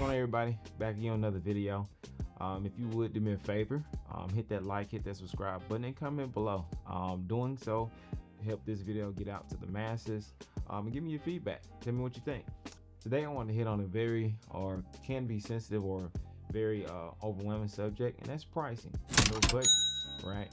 going on, everybody? Back again on another video. If you would do me a favor, hit that like, hit that subscribe button, and comment below. Doing so help this video get out to the masses, and give me your feedback. Tell me what you think. Today I want to hit on a can be sensitive or very overwhelming subject, and that's pricing. Budgets, right?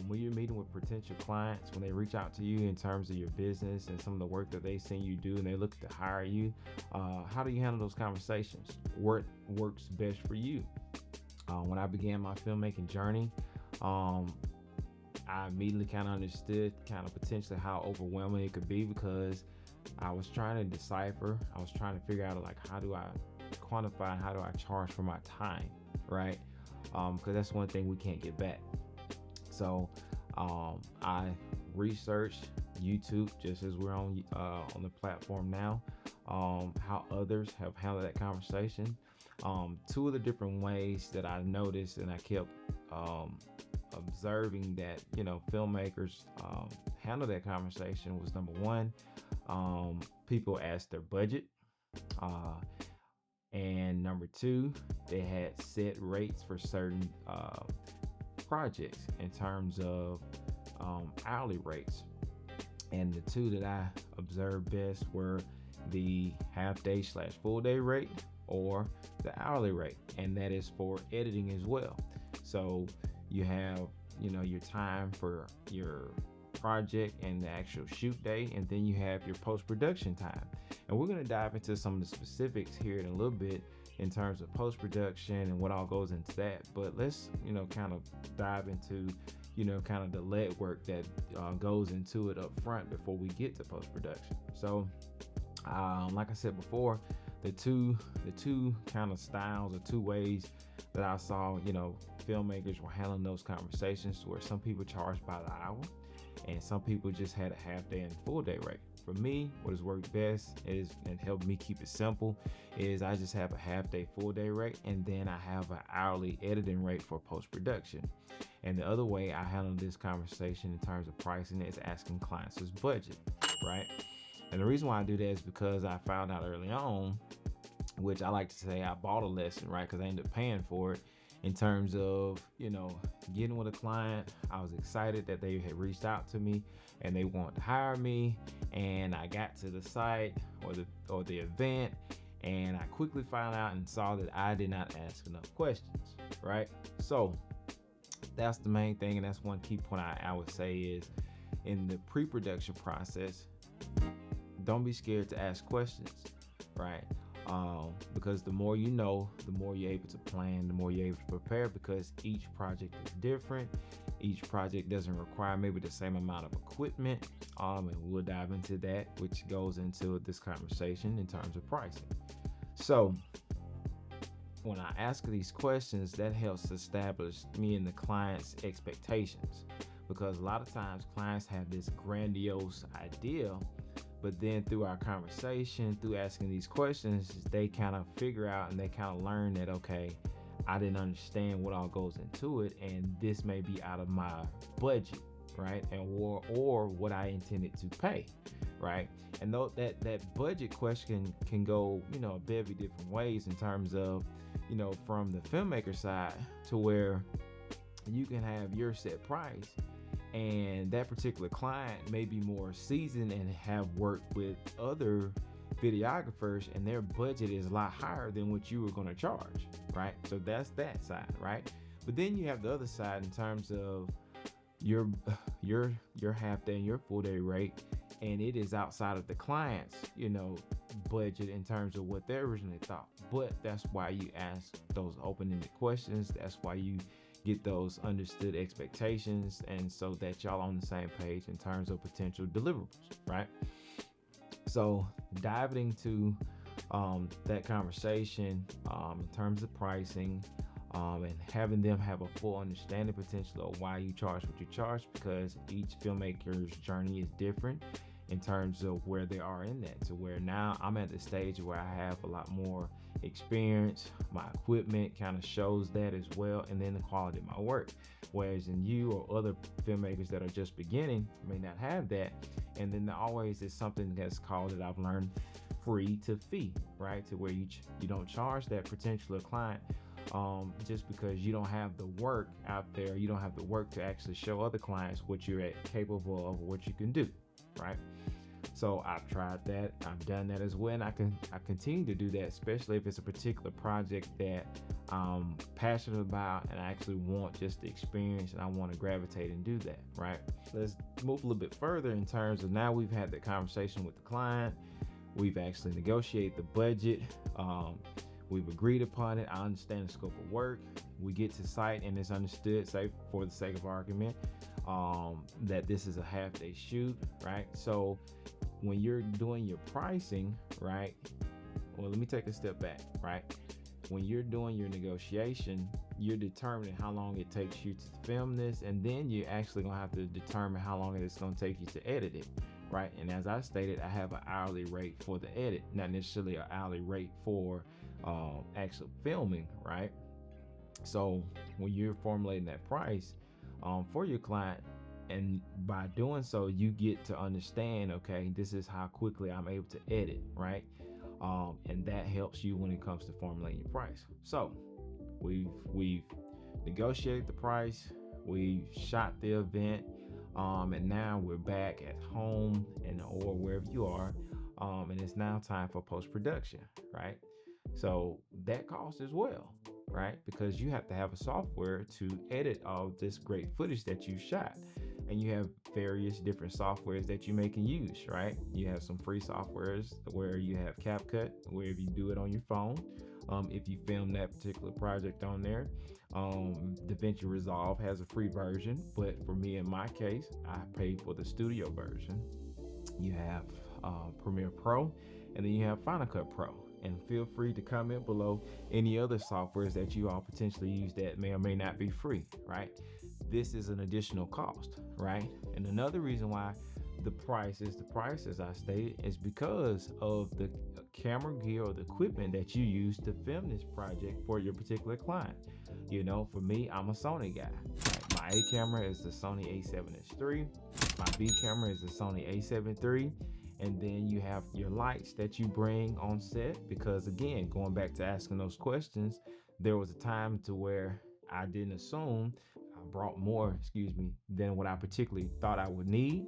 When you're meeting with potential clients, when they reach out to you in terms of your business and some of the work that they've seen you do and they look to hire you, how do you handle those conversations? What works best for you? When I began my filmmaking journey, I immediately kind of understood kind of potentially how overwhelming it could be, because I was trying to decipher, I was trying to figure out like, how do I quantify, how do I charge for my time, right? Because that's one thing we can't get back. So I researched YouTube, just as we're on the platform now, how others have handled that conversation. Two of the different ways that I noticed and I kept observing that, filmmakers handle that conversation was, number one, people asked their budget, and number two, they had set rates for certain projects in terms of hourly rates. And the two that I observed best were the half-day / full-day rate, or the hourly rate, and that is for editing as well. So you have your time for your project and the actual shoot day, and then you have your post-production time. And we're going to dive into some of the specifics here in a little bit in terms of post-production and what all goes into that. But let's kind of dive into kind of the lead work that goes into it up front before we get to post-production. So like I said before, the two kind of styles or two ways that I saw filmmakers were handling those conversations, where some people charged by the hour and some people just had a half-day and full-day rate. For me, what has worked best is, and helped me keep it simple, is I just have a half-day, full-day rate, and then I have an hourly editing rate for post-production. And the other way I handle this conversation in terms of pricing is asking clients' budget, right? And the reason why I do that is because I found out early on, which I like to say I bought a lesson, right? Because I ended up paying for it. In terms of, getting with a client, I was excited that they had reached out to me and they wanted to hire me. And I got to the site or the event, and I quickly found out and saw that I did not ask enough questions, right? So that's the main thing, and that's one key point I would say is, in the pre-production process, don't be scared to ask questions, right? Because the more you know, the more you're able to plan, the more you're able to prepare, because each project is different. Each project doesn't require maybe the same amount of equipment, and we'll dive into that, which goes into this conversation in terms of pricing. So when I ask these questions, that helps establish me and the client's expectations, because a lot of times clients have this grandiose idea, but then through our conversation, through asking these questions, they kind of figure out and they kind of learn that, okay, I didn't understand what all goes into it, and this may be out of my budget, right? And or what I intended to pay, right? And though that budget question can go, a bevy different ways in terms of, from the filmmaker side, to where you can have your set price, and that particular client may be more seasoned and have worked with other videographers, and their budget is a lot higher than what you were going to charge, right? So that's that side, right? But then you have the other side in terms of your half-day and your full-day rate, and it is outside of the client's budget in terms of what they originally thought. But that's why you ask those open-ended questions. That's why you get those understood expectations, and so that y'all on the same page in terms of potential deliverables, right? So diving into that conversation in terms of pricing, and having them have a full understanding potentially of why you charge what you charge, because each filmmaker's journey is different in terms of where they are in that, to where now I'm at the stage where I have a lot more experience. My equipment kind of shows that as well, and then the quality of my work. Whereas in you or other filmmakers that are just beginning may not have that. And then there always is something that's called, that I've learned free to fee, right? To where you don't charge that potential client just because you don't have the work out there. You don't have the work to actually show other clients what you're capable of, what you can do, right? So I've tried that. I've done that as well, and I continue to do that, especially if it's a particular project that I'm passionate about and I actually want just the experience and I want to gravitate and do that, right? Let's move a little bit further in terms of now we've had the conversation with the client. We've actually negotiated the budget. We've agreed upon it. I understand the scope of work. We get to site and it's understood, say for the sake of argument, that this is a half-day shoot, right? So when you're doing your pricing, right? Well, let me take a step back, right? When you're doing your negotiation, you're determining how long it takes you to film this, and then you're actually gonna have to determine how long it's gonna take you to edit it, right? And as I stated, I have an hourly rate for the edit, not necessarily an hourly rate for actual filming, right? So when you're formulating that price for your client, and by doing so, you get to understand, okay, this is how quickly I'm able to edit, right? And that helps you when it comes to formulating your price. So we've negotiated the price, we shot the event, and now we're back at home or wherever you are, and it's now time for post-production, right? So that costs as well, right? Because you have to have a software to edit all this great footage that you shot. And you have various different softwares that you may can use, right? You have some free softwares where you have CapCut, where if you do it on your phone, if you film that particular project on there, DaVinci Resolve has a free version, but for me, in my case, I paid for the studio version. You have Premiere Pro, and then you have Final Cut Pro. And feel free to comment below any other softwares that you all potentially use that may or may not be free, right? This is an additional cost, right? And another reason why the price as I stated, is because of the camera gear or the equipment that you use to film this project for your particular client. You know, for me, I'm a Sony guy. Right? My A camera is the Sony A7S III. My B camera is the Sony A7 III. And then you have your lights that you bring on set, because again, going back to asking those questions, there was a time to where I didn't assume I brought more, than what I particularly thought I would need.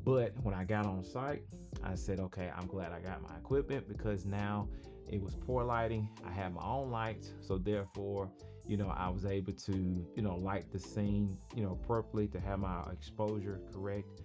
But when I got on site, I said, okay, I'm glad I got my equipment, because now it was poor lighting. I had my own lights. So therefore, I was able to, light the scene, appropriately to have my exposure correct.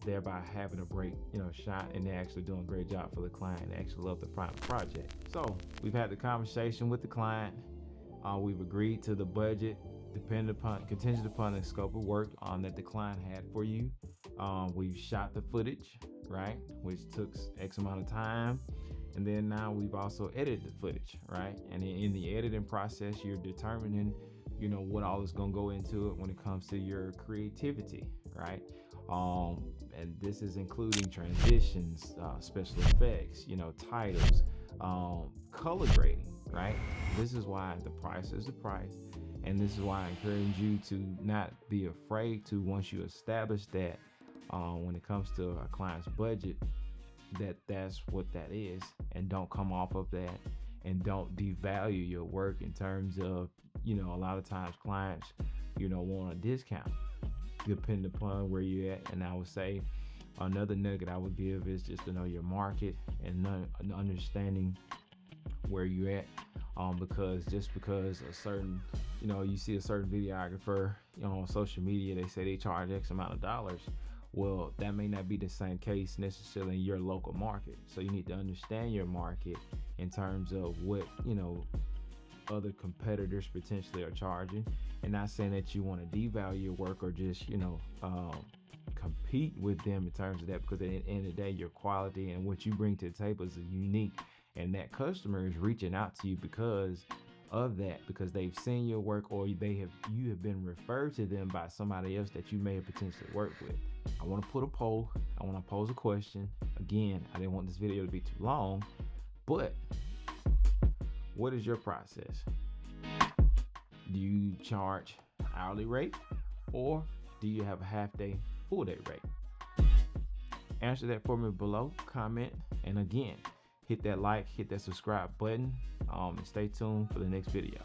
Thereby having a great, shot, and they're actually doing a great job for the client. They actually love the final project. So we've had the conversation with the client. We've agreed to the budget, contingent upon the scope of work that the client had for you. We've shot the footage, right, which took X amount of time. And then now we've also edited the footage, right? And in the editing process, you're determining, what all is going to go into it when it comes to your creativity, right? And this is including transitions, special effects, titles, color grading, right? This is why the price is the price. And this is why I encourage you to not be afraid to, once you establish that, when it comes to a client's budget, that's what that is, and don't come off of that, and don't devalue your work in terms of, a lot of times clients, want a discount depending upon where you're at. And I would say another nugget I would give is just to know your market and understanding where you're at. Because just because a certain, you see a certain videographer, on social media, they say they charge X amount of dollars. Well, that may not be the same case necessarily in your local market. So you need to understand your market in terms of what, other competitors potentially are charging. And not saying that you want to devalue your work or just, compete with them in terms of that, because at the end of the day, your quality and what you bring to the table is unique. And that customer is reaching out to you because of that, because they've seen your work, or you have been referred to them by somebody else that you may have potentially worked with. I want to put a poll. I want to pose a question. Again, I didn't want this video to be too long, but what is your process? Do you charge hourly rate, or do you have a half day, full day rate? Answer that for me below, comment, And again, hit that like, hit that subscribe button, and stay tuned for the next video.